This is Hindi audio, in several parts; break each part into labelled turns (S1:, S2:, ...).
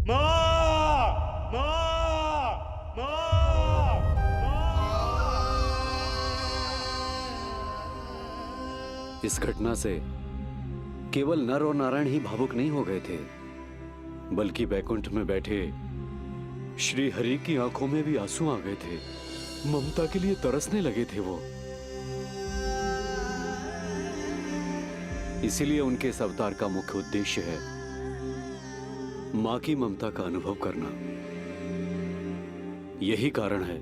S1: माँ! माँ! माँ!
S2: इस घटना से केवल नर और नारायण ही भावुक नहीं हो गए थे, बल्कि बैकुंठ में बैठे श्री हरि की आंखों में भी आंसू आ गए थे। ममता के लिए तरसने लगे थे वो। इसीलिए उनके इस अवतार का मुख्य उद्देश्य है मां की ममता का अनुभव करना। यही कारण है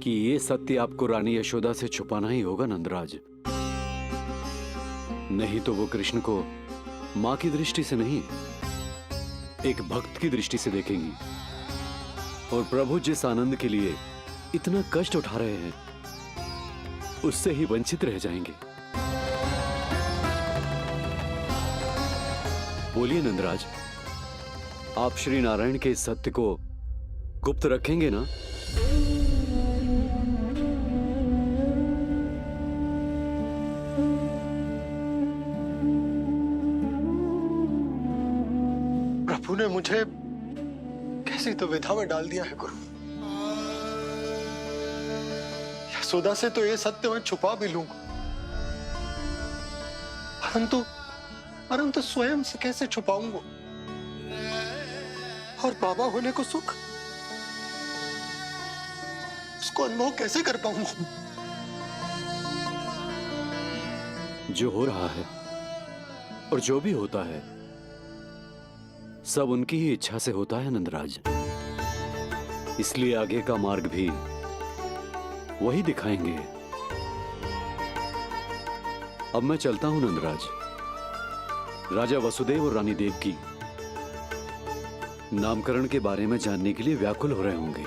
S2: कि ये सत्य आपको रानी यशोदा से छुपाना ही होगा नंदराज। नहीं तो वो कृष्ण को मां की दृष्टि से नहीं, एक भक्त की दृष्टि से देखेंगी, और प्रभु जिस आनंद के लिए इतना कष्ट उठा रहे हैं उससे ही वंचित रह जाएंगे। बोलिए नंदराज, आप श्री नारायण के इस सत्य को गुप्त रखेंगे ना?
S3: प्रभु ने मुझे कैसी दुविधा में डाल दिया है गुरु। यशोदा से तो ये सत्य मैं छुपा भी लूंगा, परंतु स्वयं से कैसे छुपाऊंगा? और बाबा होने को सुख, उसको अनुभव कैसे कर पाऊंगा?
S2: जो हो रहा है और जो भी होता है सब उनकी ही इच्छा से होता है नंदराज। इसलिए आगे का मार्ग भी वही दिखाएंगे। अब मैं चलता हूं नंदराज। राजा वसुदेव और रानी देवकी नामकरण के बारे में जानने के लिए व्याकुल हो रहे होंगे।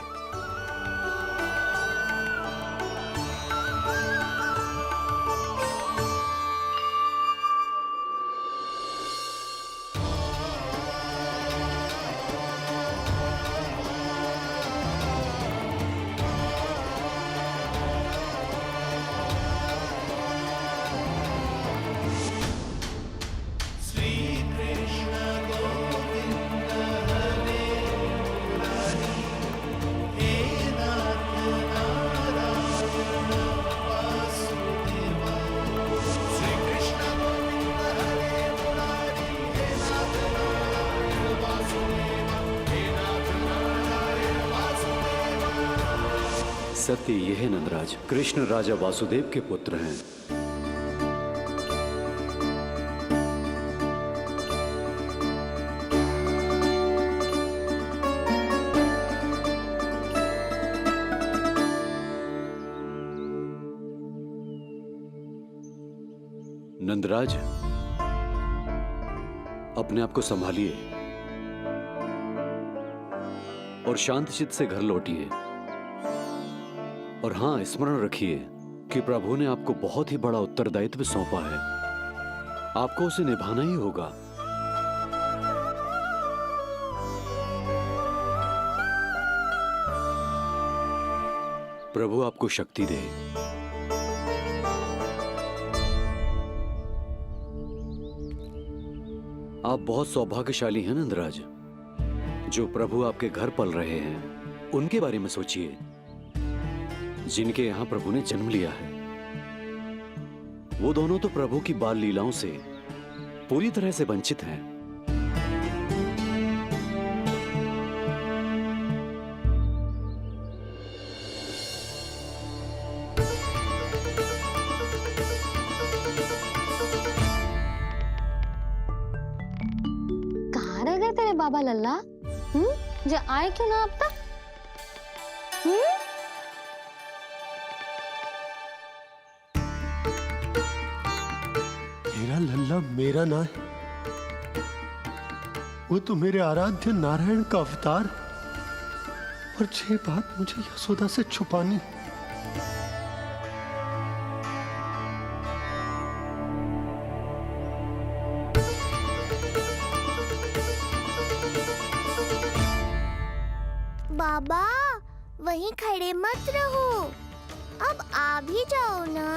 S2: सत्य यह है नंदराज, कृष्ण राजा वासुदेव के पुत्र हैं। नंदराज, अपने आप को संभालिए और शांत चित्त से घर लौटिए। और हां, स्मरण रखिए कि प्रभु ने आपको बहुत ही बड़ा उत्तरदायित्व सौंपा है, आपको उसे निभाना ही होगा। प्रभु आपको शक्ति दे। आप बहुत सौभाग्यशाली हैं नंदराज। जो प्रभु आपके घर पल रहे हैं उनके बारे में सोचिए, जिनके यहां प्रभु ने जन्म लिया है। वो दोनों तो प्रभु की बाल लीलाओं से पूरी तरह से वंचित हैं।
S4: कहाँ रह गए तेरे बाबा लल्ला? जो आए क्यों ना अब तक?
S3: मेरा लल्ला मेरा ना है, वो तो मेरे आराध्य नारायण का अवतार। और ये बात मुझे यशोदा से छुपानी।
S5: बाबा, वहीं खड़े मत रहो, अब आ भी जाओ ना।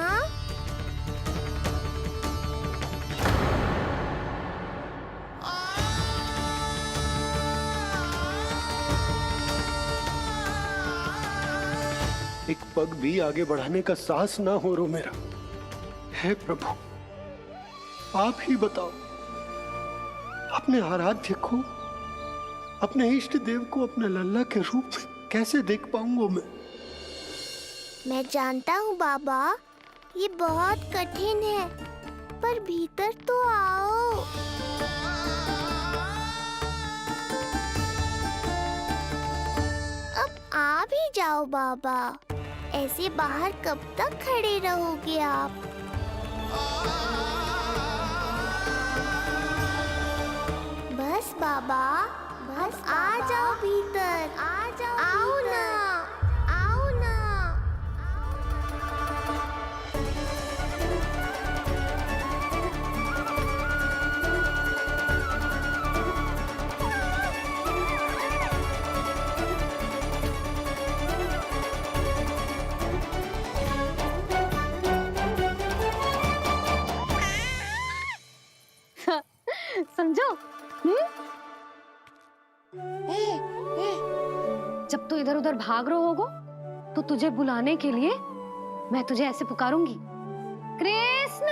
S3: एक पग भी आगे बढ़ाने का साहस ना हो रो मेरा। हे प्रभु, आप ही बताओ, अपने आराध्य को, अपने इष्ट देव को अपने लल्ला के रूप में कैसे देख पाऊंगा
S5: मैं जानता हूँ बाबा, ये बहुत कठिन है, पर भीतर तो आओ। अब आ भी जाओ बाबा, ऐसे बाहर कब तक खड़े रहोगे आप? बस बाबा, बस आ जाओ भीतर, आ जाओ, आओ ना, आओ ना।
S4: समझो? जब तू इधर उधर भाग रहा होगा तो तुझे बुलाने के लिए मैं तुझे ऐसे पुकारूंगी, कृष्ण।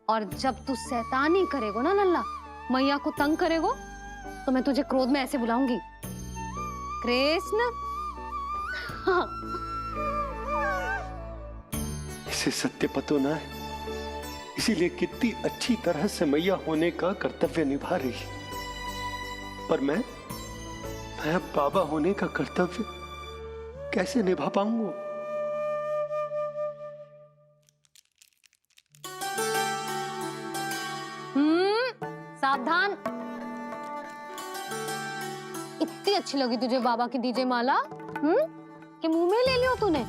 S4: और जब तू शैतानी करेगो ना लल्ला, मैया को तंग करेगो, तो मैं तुझे क्रोध में ऐसे बुलाऊंगी, कृष्ण। हाँ।
S3: इसे सत्य पतो ना है, इसीलिए कितनी अच्छी तरह से मैया होने का कर्तव्य निभा रही है। पर मैं अब बाबा होने का कर्तव्य कैसे निभा पाऊंगा?
S4: सावधान। इतनी अच्छी लगी तुझे बाबा की दीजे माला, कि मुंह में ले लियो तूने?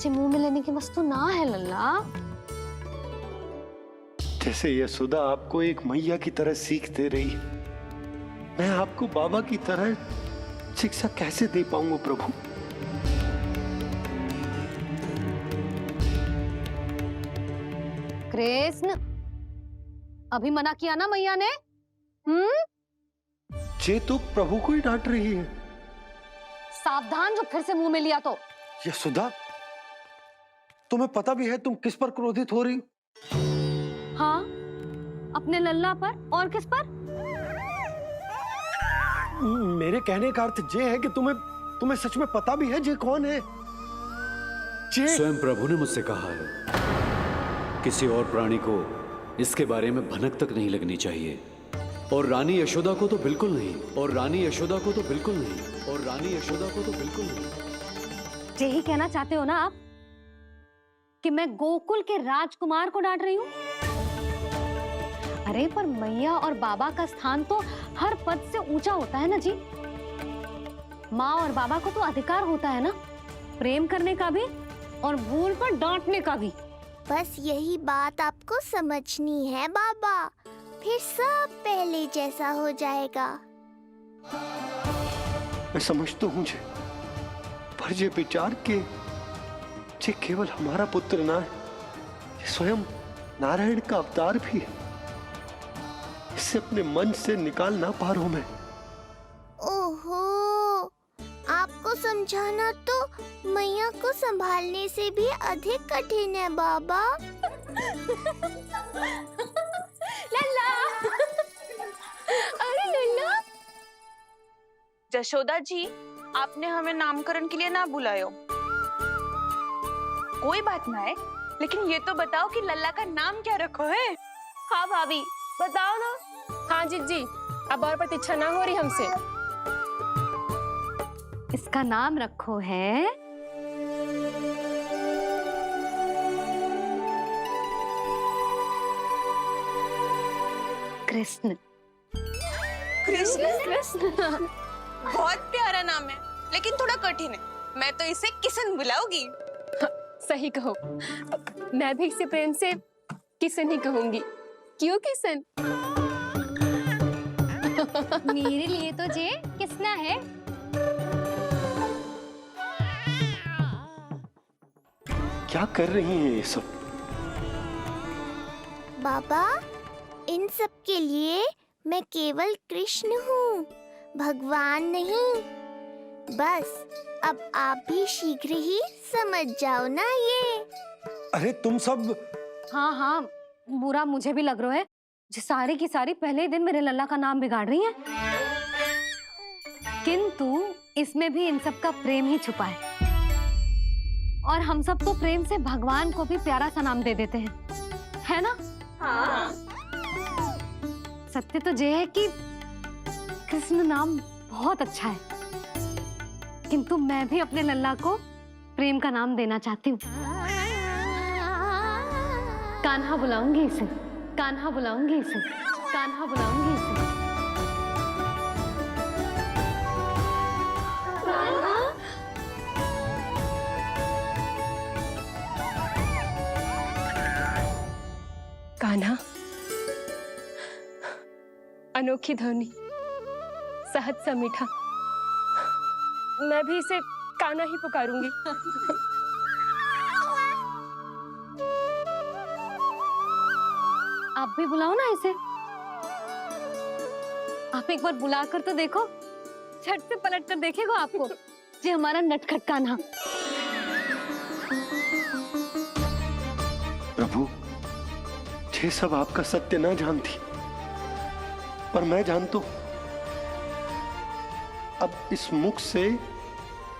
S4: मुंह में लेने की वस्तु ना है लल्ला।
S3: जैसे यशोदा आपको एक मैया की तरह सीख दे रही है, मैं आपको बाबा की तरह शिक्षा कैसे दे पाऊंगा प्रभु?
S4: कृष्ण, अभी मना किया ना मैया ने?
S3: ये तो प्रभु को ही डांट रही है।
S4: सावधान, जो फिर से मुंह में लिया तो।
S3: यशोदा, तुम्हें पता भी है तुम किस पर क्रोधित हो रही?
S4: हाँ, अपने लल्ला पर। और किस पर?
S3: मेरे कहने का अर्थ ये है कि तुम्हें सच में पता भी है ये कौन है?
S2: स्वयं प्रभु ने मुझसे कहा है, किसी और प्राणी को इसके बारे में भनक तक नहीं लगनी चाहिए। और रानी यशोदा को तो बिल्कुल नहीं, और रानी यशोदा को तो बिल्कुल नहीं, और रानी यशोदा को तो बिल्कुल नहीं।
S4: यही कहना चाहते हो ना आप कि मैं गोकुल के राजकुमार को डांट रही हूँ? अरे पर मैया और बाबा का स्थान तो हर पद से ऊंचा होता है ना जी। माँ और बाबा को तो अधिकार होता है ना, प्रेम करने का भी और भूल पर डांटने का भी।
S5: बस यही बात आपको समझनी है बाबा, फिर सब पहले जैसा हो जाएगा।
S3: मैं समझ तो हूँ, पर ये विचार के ये केवल हमारा पुत्र ना है, ये स्वयं नारायण का अवतार भी है। इसे अपने मन से निकाल ना पा रहा हूं मैं।
S5: ओहो, आपको समझाना तो मैया को संभालने से भी अधिक कठिन है बाबा।
S6: लल्ला, अरे लल्ला। जशोदा जी, आपने हमें नामकरण के लिए ना बुलायो। कोई बात ना है, लेकिन ये तो बताओ कि लल्ला का नाम क्या रखो है?
S7: हाँ भाभी, बताओ ना। हाँ जी, अब और प्रतीक्षा ना हो रही हमसे।
S4: इसका नाम रखो है कृष्ण।
S6: कृष्ण बहुत प्यारा नाम है, लेकिन थोड़ा कठिन है। मैं तो इसे किशन बुलाऊंगी।
S7: सही कहो, मैं भी इसे प्रेम से किशन ही कहूंगी। क्यों किशन?
S4: मेरे लिए तो जे किसना है।
S3: क्या कर रही हैं ये सब?
S5: बाबा, इन सब के लिए मैं केवल कृष्ण हूँ, भगवान नहीं। बस अब आप भी शीघ्र ही समझ जाओ ना ये।
S3: अरे तुम सब
S4: हाँ हाँ, बुरा मुझे भी लग रहा है, जो सारी की सारी पहले ही दिन मेरे लल्ला का नाम बिगाड़ रही है। किंतु इसमें भी इन सब का प्रेम ही छुपा है, और हम सब तो प्रेम से भगवान को भी प्यारा सा नाम दे देते हैं, है ना?
S6: हाँ।
S4: सत्य तो ये है कि कृष्ण नाम बहुत अच्छा है, किंतु मैं भी अपने लल्ला को प्रेम का नाम देना चाहती हूँ। कान्हा बुलाऊंगी इसे, कान्हा बुलाऊंगी इसे, कान्हा बुलाऊंगी इसे।
S7: कान्हा, अनोखी ध्वनि, सहज सा मीठा, मैं भी इसे कान्हा ही पुकारूंगी।
S4: आप भी बुलाओ ना इसे। आप एक बार बुला कर तो देखो, झट से पलट कर देखेगा आपको, ये हमारा नटखट कान्हा।
S3: प्रभु, ये सब आपका सत्य ना जानती, पर मैं जानता हूं। अब इस मुख से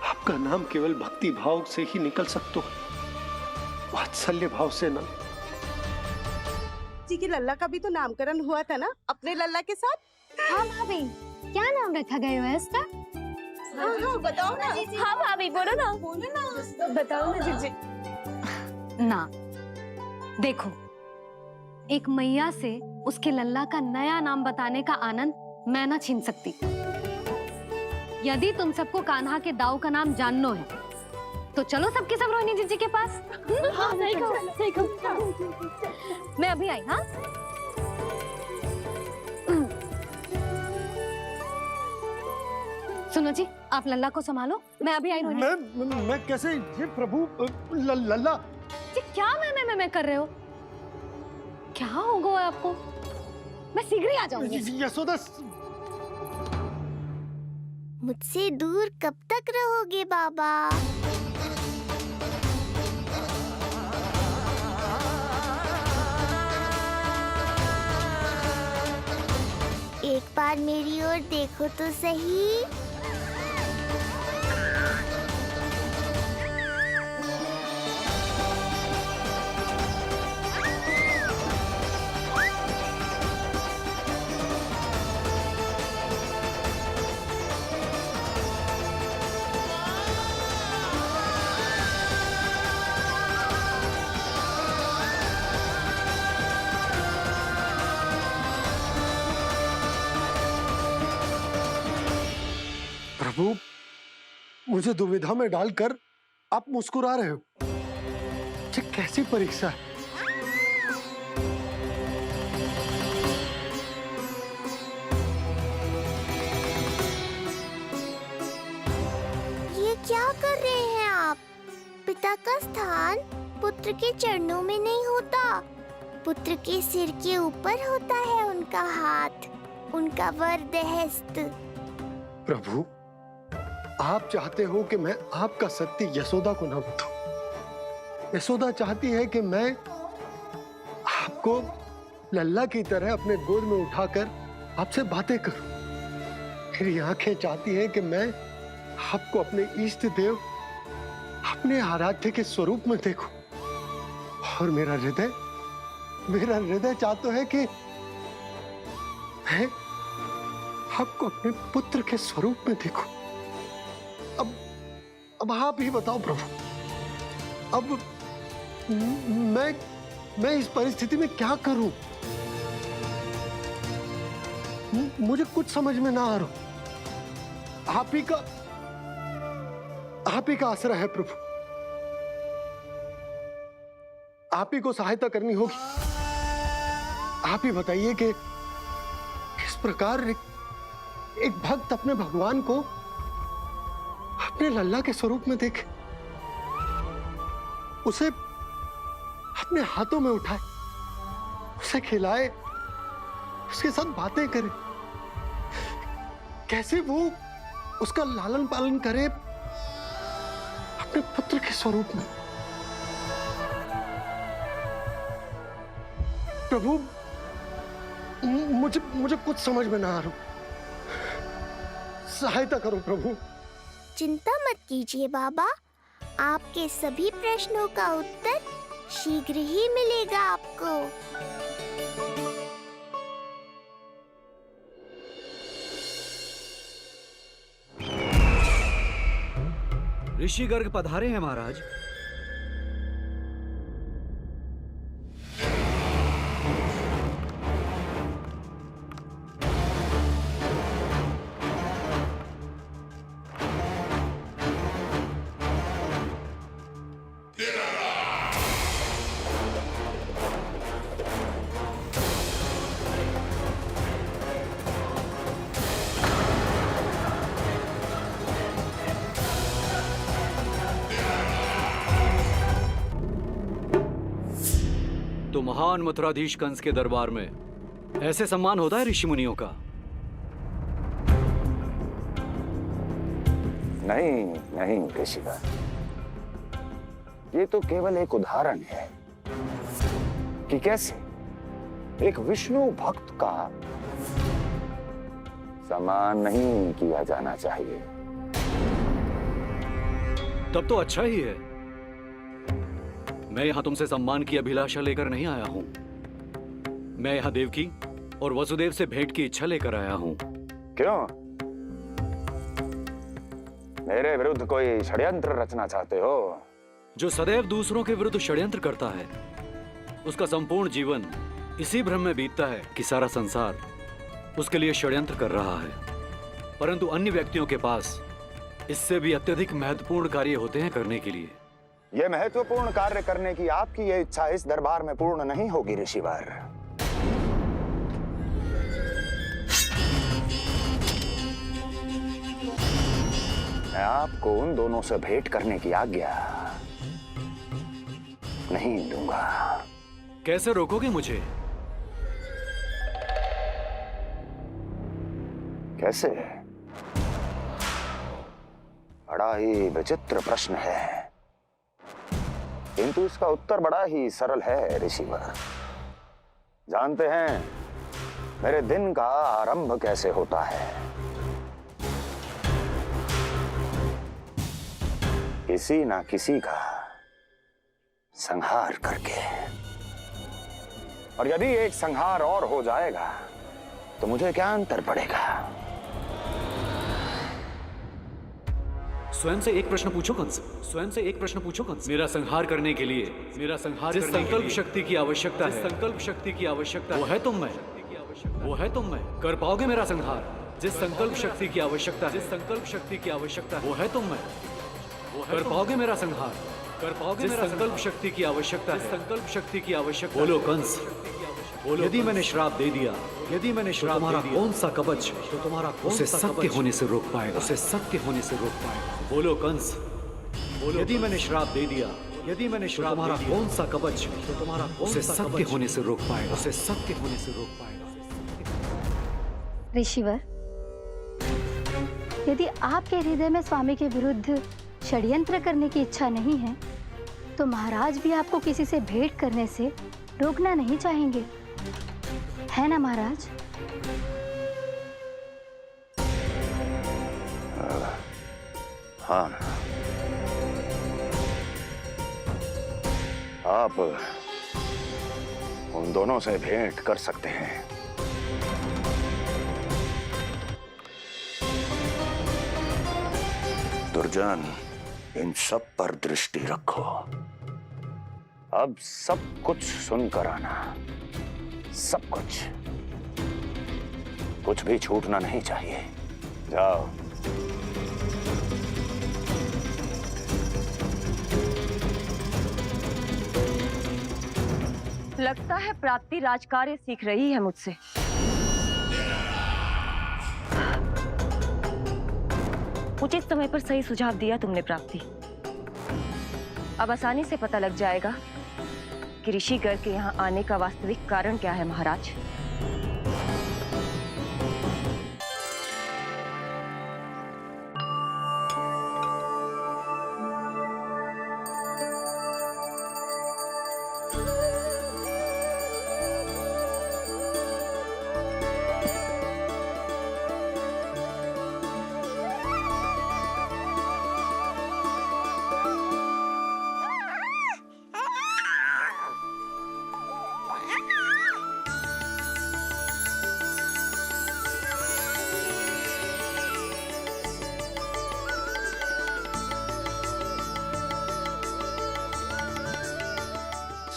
S3: आपका नाम केवल भक्ति भाव से ही निकल सकता है, वात्सल्य भाव से ना।
S8: जी की लल्ला का भी तो नामकरण हुआ था ना अपने लल्ला के साथ।
S4: हाँ भाभी, क्या नाम रखा गया है इसका?
S8: हाँ, बताओ ना।
S7: हाँ भाभी, बोलो ना।
S8: बोलो ना।
S7: बताओ ना जीजी।
S4: ना, देखो, एक मैया से उसके लल्ला का नया नाम बताने का आनंद मैं ना छीन सकती। यदि तुम सबको कान्हा के दाऊ का नाम जानना है, तो चलो सबके सब रोहिणी जीजी के पास।
S7: हाँ, सही कहो, सही कहो।
S4: मैं अभी आई। हाँ, सुनो जी, आप लल्ला को संभालो, मैं अभी आई। रोहिणी
S3: मैं कैसे? ये प्रभु लल्ला।
S4: जी, क्या मैं कर रहे हो? क्या हो गया आपको? मैं शीघ्र ही आ जाऊंगी।
S3: यशोदा,
S5: मुझसे दूर कब तक रहोगे बाबा? एक बार मेरी ओर देखो तो सही।
S3: प्रभु, मुझे दुविधा में डालकर आप मुस्कुरा रहे हो। ये कैसी परीक्षा है?
S5: ये क्या कर रहे हैं आप? पिता का स्थान पुत्र के चरणों में नहीं होता, पुत्र के सिर के ऊपर होता है उनका हाथ, उनका वरदहस्त।
S3: प्रभु, आप चाहते हो कि मैं आपका सत्य यशोदा को ना बताऊं। यशोदा चाहती है कि मैं आपको लल्ला की तरह अपने गोद में उठाकर आपसे बातें करूं। मेरी आंखें चाहती हैं कि मैं आपको अपने इष्ट देव, अपने आराध्य के स्वरूप में देखूं। और मेरा हृदय चाहता है कि मैं आपको अपने पुत्र के स्वरूप में देखूं। अब आप ही बताओ प्रभु, अब मैं इस परिस्थिति में क्या करूं? मुझे कुछ समझ में ना आ रहा। आप ही का आसरा है प्रभु। आप ही को सहायता करनी होगी। आप ही बताइए कि किस प्रकार एक भक्त अपने भगवान को अपने लल्ला के स्वरूप में देखे, उसे अपने हाथों में उठाए, उसे खिलाए, उसके साथ बातें करे, कैसे वो उसका लालन पालन करे अपने पुत्र के स्वरूप में। प्रभु, मुझे कुछ समझ में ना आ रहा, सहायता करो प्रभु।
S5: चिंता मत कीजिए बाबा, आपके सभी प्रश्नों का उत्तर शीघ्र ही मिलेगा आपको।
S2: ऋषि गर्ग पधारे हैं महाराज। तो महान मथुराधीश कंस के दरबार में ऐसे सम्मान होता है ऋषि मुनियों का?
S9: नहीं नहीं ऋषिवर, ये तो केवल एक उदाहरण है कि कैसे एक विष्णु भक्त का सम्मान नहीं किया जाना चाहिए।
S2: तब तो अच्छा ही है। मैं यहां तुमसे सम्मान की अभिलाषा लेकर नहीं आया हूं। मैं यहां देवकी और वसुदेव से भेंट की इच्छा लेकर आया हूं।
S9: क्यों? मेरे विरुद्ध कोई षड्यंत्र रचना चाहते हो?
S2: जो सदैव दूसरों के विरुद्ध षड्यंत्र करता है, उसका संपूर्ण जीवन इसी भ्रम में बीतता है कि सारा संसार उसके लिए षड्यंत्र कर रहा है। परंतु अन्य व्यक्तियों के पास इससे भी अत्यधिक महत्वपूर्ण कार्य होते हैं करने के लिए।
S9: यह महत्वपूर्ण कार्य करने की आपकी यह इच्छा इस दरबार में पूर्ण नहीं होगी ऋषिवर। मैं आपको उन दोनों से भेंट करने की आज्ञा नहीं दूंगा।
S2: कैसे रोकोगे मुझे?
S9: कैसे? बड़ा ही विचित्र प्रश्न है, किंतु इसका उत्तर बड़ा ही सरल है ऋषिवर। जानते हैं मेरे दिन का आरंभ कैसे होता है? किसी ना किसी का संहार करके। और यदि एक संहार और हो जाएगा तो मुझे क्या अंतर पड़ेगा?
S2: स्वयं से एक प्रश्न पूछो कंस। स्वयं से एक प्रश्न पूछो कंस। मेरा संहार करने के लिए, जिस संकल्प शक्ति की आवश्यकता है, संकल्प शक्ति की आवश्यकता, वो है तुम में, वो है तुम में। कर पाओगे मेरा संहार? जिस संकल्प शक्ति की आवश्यकता है, जिस संकल्प शक्ति की आवश्यकता, वो है तुम में। कर पाओगे मेरा संहार? कर पाओगे मेरा संकल्प शक्ति की आवश्यकता है, संकल्प शक्ति की आवश्यकता। बोलो कंस, बोलो। यदि मैंने श्राप दे दिया, यदि मैंने श्राप दे दिया, कौन सा कवच तो तुम्हारा उसे सत्य होने से रोक पाएगा? उसे सत्य होने से रोक पाएगा? बोलो कंस, बोलो। यदि मैंने श्राप दे दिया, यदि मैंने श्राप, तुम्हारा कौन सा कवच तो तुम्हारा उसे सत्य होने से रोक पाएगा? उसे सत्य होने से रोक पाएगा?
S10: ऋषिवर, यदि आपके हृदय में स्वामी के विरुद्ध षड्यंत्र करने की इच्छा नहीं है, तो महाराज भी आपको किसी से भेंट करने से रोकना नहीं चाहेंगे, है ना महाराज?
S9: हाँ, आप उन दोनों से भेंट कर सकते हैं। दुर्जन, इन सब पर दृष्टि रखो। अब सब कुछ सुनकर आना, सब कुछ भी छूटना नहीं चाहिए। जाओ।
S11: लगता है प्राप्ति राजकार्य सीख रही है मुझसे। उचित समय पर सही सुझाव दिया तुमने प्राप्ति। अब आसानी से पता लग जाएगा कि ऋषि गर्ग के यहाँ आने का वास्तविक कारण क्या है महाराज।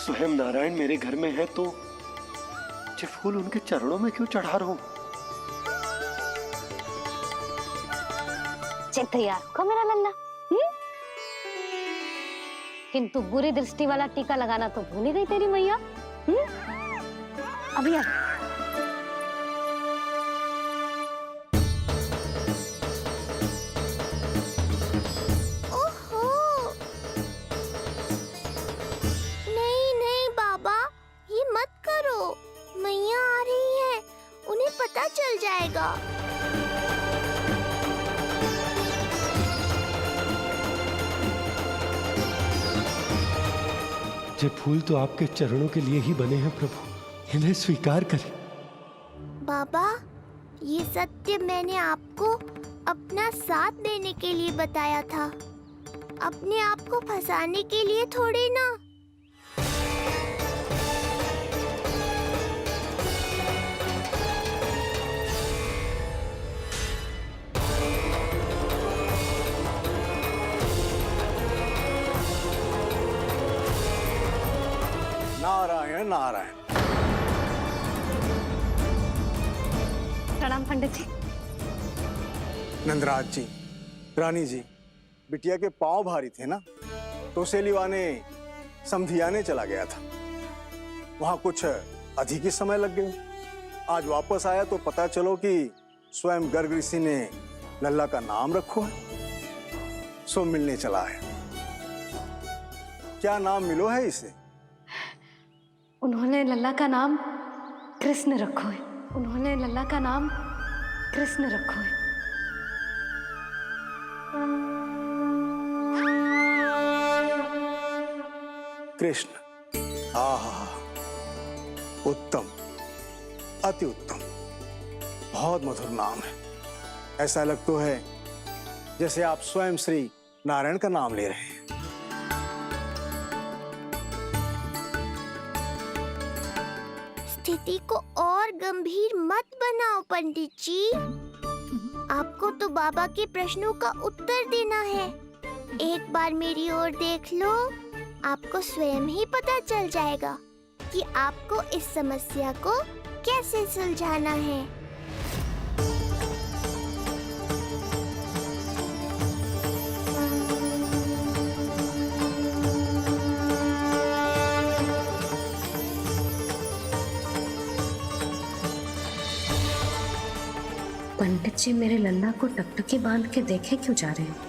S3: स्वयं नारायण मेरे घर में है तो ये फूल उनके चरणों में क्यों चढ़ा रहा हूं?
S4: तैयार होगा मेरा लल्ला। किंतु बुरी दृष्टि वाला टीका लगाना तो भूल ही गई तेरी मैया। अभी आ।
S5: ओहो, नहीं नहीं बाबा, ये मत करो। मैया आ रही है, उन्हें पता चल जाएगा।
S3: ये फूल तो आपके चरणों के लिए ही बने हैं प्रभु, इन्हें स्वीकार करें।
S5: बाबा, ये सत्य मैंने आपको अपना साथ देने के लिए बताया था, अपने आप को फंसाने के लिए थोड़ी ना।
S1: नारायण नारायण।
S4: प्रणाम पंडित जी।
S1: नंदराज जी, रानी जी, बिटिया के पांव भारी थे ना, तो उसे लिवाने समधियाने चला गया था। वहां कुछ अधिक ही समय लग गए। आज वापस आया तो पता चलो कि स्वयं गर्ग ऋषि ने लल्ला का नाम रखो है, सो मिलने चला है। क्या नाम मिलो है इसे?
S4: उन्होंने लल्ला का नाम कृष्ण रखो है। उन्होंने लल्ला का नाम कृष्ण रखो है।
S1: कृष्ण। आहा, उत्तम, अति उत्तम, बहुत मधुर नाम है। ऐसा लग तो है जैसे आप स्वयं श्री नारायण का नाम ले रहे हैं।
S5: स्थिति को और गंभीर मत बनाओ पंडित जी। आपको तो बाबा के प्रश्नों का उत्तर देना है। एक बार मेरी ओर देख लो, आपको स्वयं ही पता चल जाएगा कि आपको इस समस्या को कैसे सुलझाना है।
S4: पंडित जी मेरे लल्ला को टकटकी बांध के देखे क्यों जा रहे हैं?